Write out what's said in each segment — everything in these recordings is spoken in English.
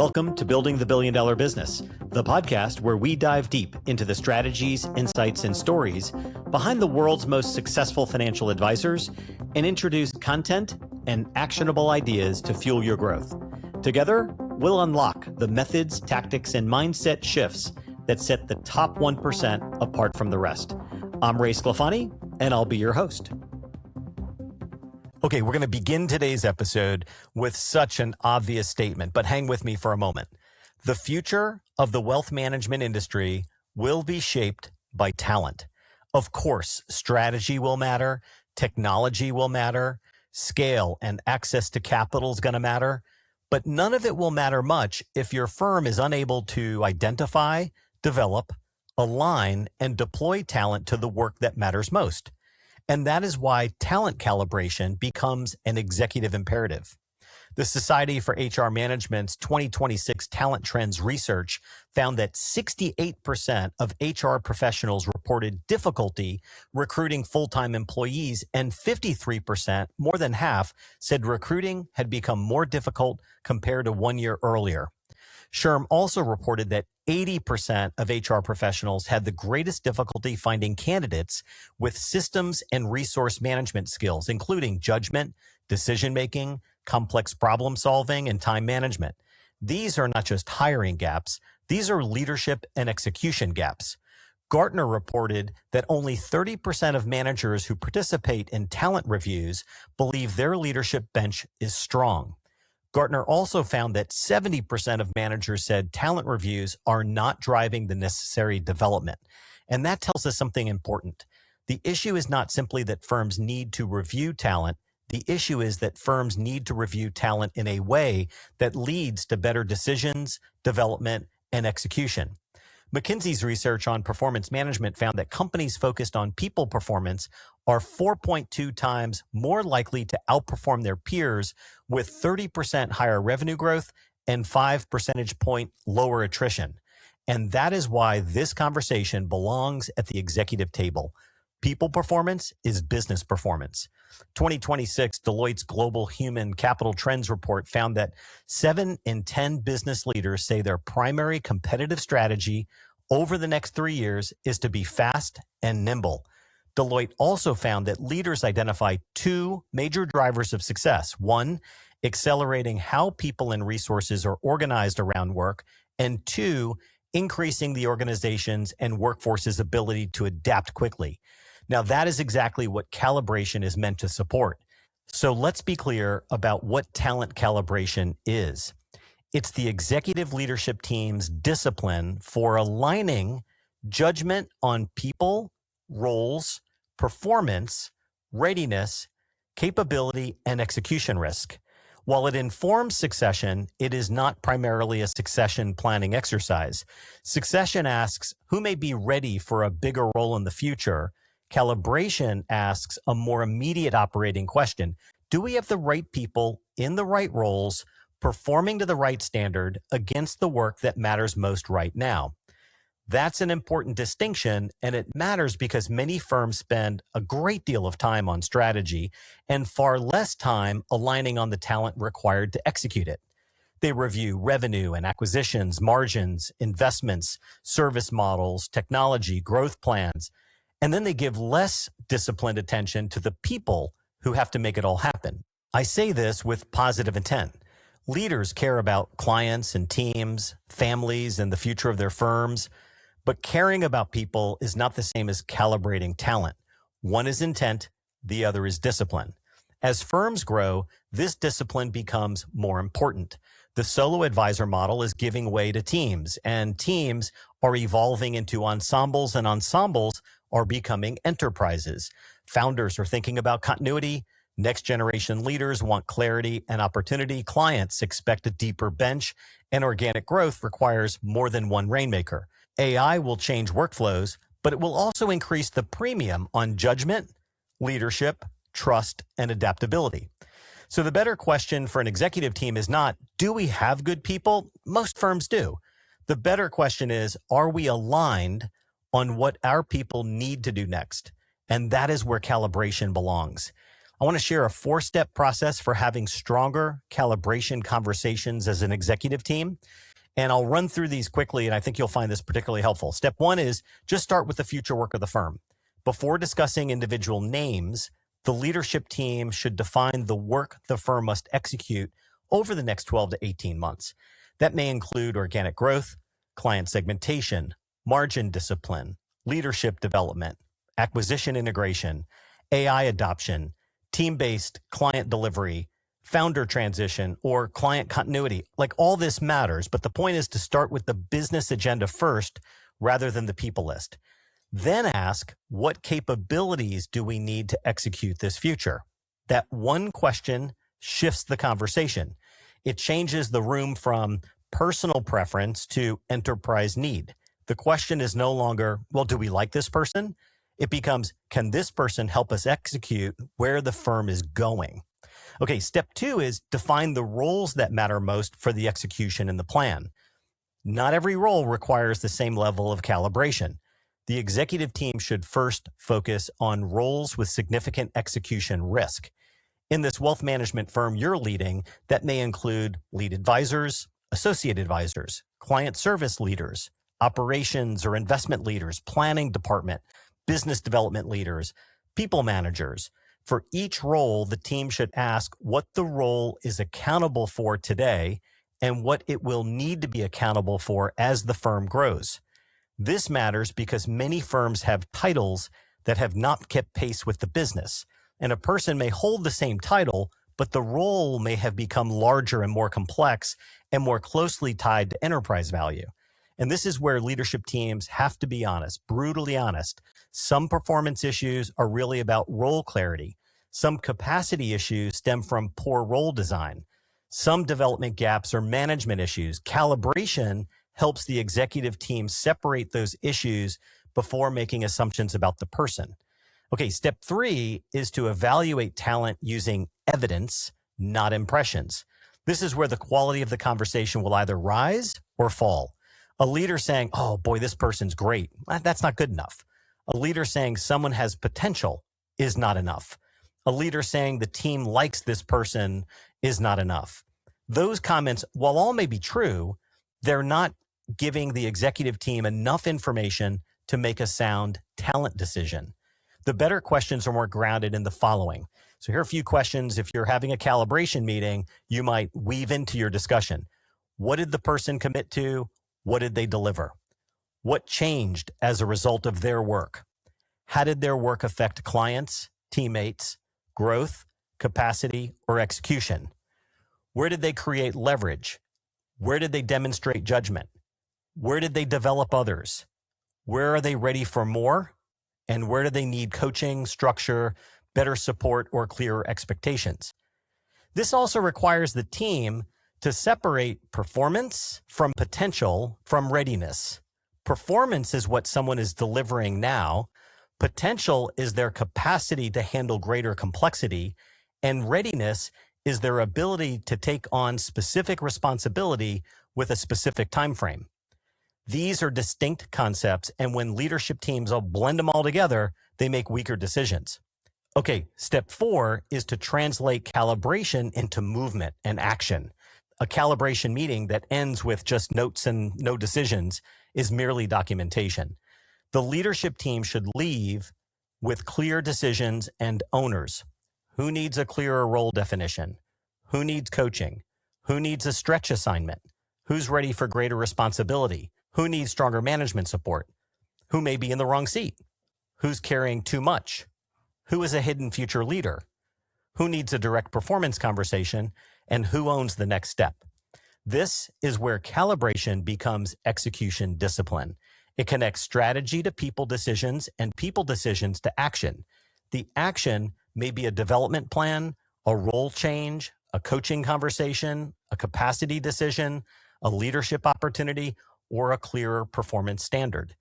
Welcome to Building the Billion Dollar Business, the podcast where we dive deep into the strategies, insights, and stories behind the world's most successful financial advisors and introduce content and actionable ideas to fuel your growth. Together, we'll unlock the methods, tactics, and mindset shifts that set the top 1% apart from the rest. I'm Ray Sclafani, and I'll be your host. Okay, we're going to begin today's episode with such an obvious statement, but hang with me for a moment. The future of the wealth management industry will be shaped by talent. Of course, strategy will matter, technology will matter, scale and access to capital is going to matter, but none of it will matter much if your firm is unable to identify, develop, align, and deploy talent to the work that matters most. And that is why talent calibration becomes an executive imperative. The Society for HR Management's 2026 Talent Trends research found that 68% of HR professionals reported difficulty recruiting full-time employees, and 53%, more than half, said recruiting had become more difficult compared to 1 year earlier. SHRM also reported that 80% of HR professionals had the greatest difficulty finding candidates with systems and resource management skills, including judgment, decision-making, complex problem-solving, and time management. These are not just hiring gaps, these are leadership and execution gaps. Gartner reported that only 30% of managers who participate in talent reviews believe their leadership bench is strong. Gartner also found that 70% of managers said talent reviews are not driving the necessary development. And that tells us something important. The issue is not simply that firms need to review talent. The issue is that firms need to review talent in a way that leads to better decisions, development, and execution. McKinsey's research on performance management found that companies focused on people performance are 4.2 times more likely to outperform their peers with 30% higher revenue growth and 5 percentage point lower attrition. And that is why this conversation belongs at the executive table. People performance is business performance. 2026 Deloitte's Global Human Capital Trends report found that 7 in 10 business leaders say their primary competitive strategy over the next 3 years is to be fast and nimble. Deloitte also found that leaders identify 2 major drivers of success. 1, accelerating how people and resources are organized around work, and 2, increasing the organization's and workforce's ability to adapt quickly. Now, that is exactly what calibration is meant to support. So let's be clear about what talent calibration is. It's the executive leadership team's discipline for aligning judgment on people, roles, performance, readiness, capability, and execution risk. While it informs succession, it is not primarily a succession planning exercise. Succession asks who may be ready for a bigger role in the future. Calibration asks a more immediate operating question. Do we have the right people in the right roles, performing to the right standard against the work that matters most right now? That's an important distinction, and it matters because many firms spend a great deal of time on strategy and far less time aligning on the talent required to execute it. They review revenue and acquisitions, margins, investments, service models, technology, growth plans, and then they give less disciplined attention to the people who have to make it all happen. I say this with positive intent. Leaders care about clients and teams, families, and the future of their firms. But caring about people is not the same as calibrating talent. One is intent, the other is discipline. As firms grow, this discipline becomes more important. The solo advisor model is giving way to teams, and teams are evolving into ensembles, and ensembles are becoming enterprises. Founders are thinking about continuity. Next generation leaders want clarity and opportunity. Clients expect a deeper bench, and organic growth requires more than one rainmaker. AI will change workflows, but it will also increase the premium on judgment, leadership, trust, and adaptability. So the better question for an executive team is not, do we have good people? Most firms do. The better question is, are we aligned on what our people need to do next? And that is where calibration belongs. I want to share a 4-step process for having stronger calibration conversations as an executive team. And I'll run through these quickly, and I think you'll find this particularly helpful. Step 1 is just start with the future work of the firm. Before discussing individual names, the leadership team should define the work the firm must execute over the next 12 to 18 months. That may include organic growth, client segmentation, margin discipline, leadership development, acquisition integration, AI adoption, team-based client delivery, founder transition, or client continuity. Like, all this matters, but the point is to start with the business agenda first rather than the people list. Then ask, what capabilities do we need to execute this future? That one question shifts the conversation. It changes the room from personal preference to enterprise need. The question is no longer, well, do we like this person? It becomes, can this person help us execute where the firm is going? Okay, step 2 is define the roles that matter most for the execution in the plan. Not every role requires the same level of calibration. The executive team should first focus on roles with significant execution risk. In this wealth management firm you're leading, that may include lead advisors, associate advisors, client service leaders, operations or investment leaders, planning department, business development leaders, people managers. For each role, the team should ask what the role is accountable for today and what it will need to be accountable for as the firm grows. This matters because many firms have titles that have not kept pace with the business, and a person may hold the same title, but the role may have become larger and more complex and more closely tied to enterprise value. And this is where leadership teams have to be honest, brutally honest. Some performance issues are really about role clarity. Some capacity issues stem from poor role design. Some development gaps are management issues. Calibration helps the executive team separate those issues before making assumptions about the person. Okay, step 3 is to evaluate talent using evidence, not impressions. This is where the quality of the conversation will either rise or fall. A leader saying, oh boy, this person's great, that's not good enough. A leader saying someone has potential is not enough. A leader saying the team likes this person is not enough. Those comments, while all may be true, they're not giving the executive team enough information to make a sound talent decision. The better questions are more grounded in the following. So here are a few questions. If you're having a calibration meeting, you might weave into your discussion. What did the person commit to? What did they deliver? What changed as a result of their work? How did their work affect clients, teammates, growth, capacity, or execution? Where did they create leverage? Where did they demonstrate judgment? Where did they develop others? Where are they ready for more? And where do they need coaching, structure, better support, or clearer expectations? This also requires the team to separate performance from potential from readiness. Performance is what someone is delivering now. Potential is their capacity to handle greater complexity. And readiness is their ability to take on specific responsibility with a specific time frame. These are distinct concepts, and when leadership teams all blend them all together, they make weaker decisions. Okay, step 4 is to translate calibration into movement and action. A calibration meeting that ends with just notes and no decisions is merely documentation. The leadership team should leave with clear decisions and owners. Who needs a clearer role definition? Who needs coaching? Who needs a stretch assignment? Who's ready for greater responsibility? Who needs stronger management support? Who may be in the wrong seat? Who's carrying too much? Who is a hidden future leader? Who needs a direct performance conversation? And who owns the next step? This is where calibration becomes execution discipline. It connects strategy to people decisions and people decisions to action. The action may be a development plan, a role change, a coaching conversation, a capacity decision, a leadership opportunity, or a clearer performance standard.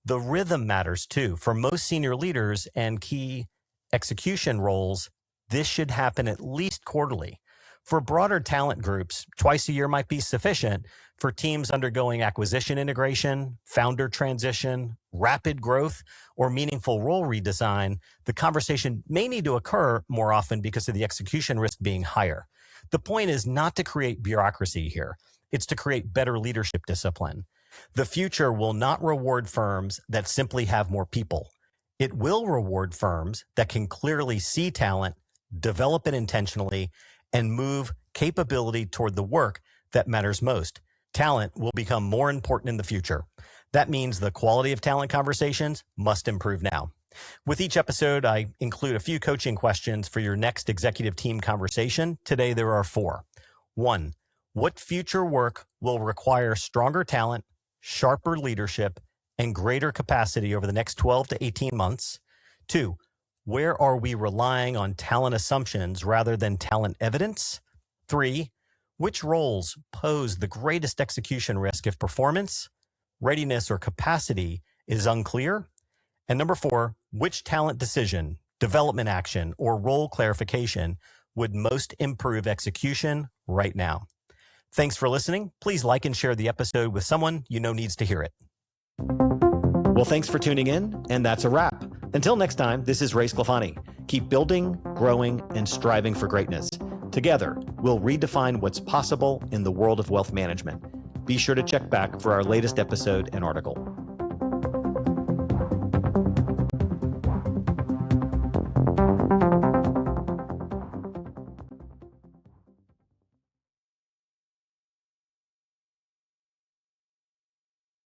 The rhythm matters too. For most senior leaders and key execution roles, this should happen at least quarterly. For broader talent groups, twice a year might be sufficient. For teams undergoing acquisition integration, founder transition, rapid growth, or meaningful role redesign, the conversation may need to occur more often because of the execution risk being higher. The point is not to create bureaucracy here. It's to create better leadership discipline. The future will not reward firms that simply have more people. It will reward firms that can clearly see talent, develop it intentionally, and move capability toward the work that matters most. Talent will become more important in the future. That means the quality of talent conversations must improve now. With each episode, I include a few coaching questions for your next executive team conversation. Today, there are 4. 1, what future work will require stronger talent, sharper leadership, and greater capacity over the next 12 to 18 months? 2, where are we relying on talent assumptions rather than talent evidence? 3, which roles pose the greatest execution risk if performance, readiness, or capacity is unclear? And number 4, which talent decision, development action, or role clarification would most improve execution right now? Thanks for listening. Please like and share the episode with someone you know needs to hear it. Well, thanks for tuning in, and that's a wrap. Until next time, this is Ray Sclafani. Keep building, growing, and striving for greatness. Together, we'll redefine what's possible in the world of wealth management. Be sure to check back for our latest episode and article.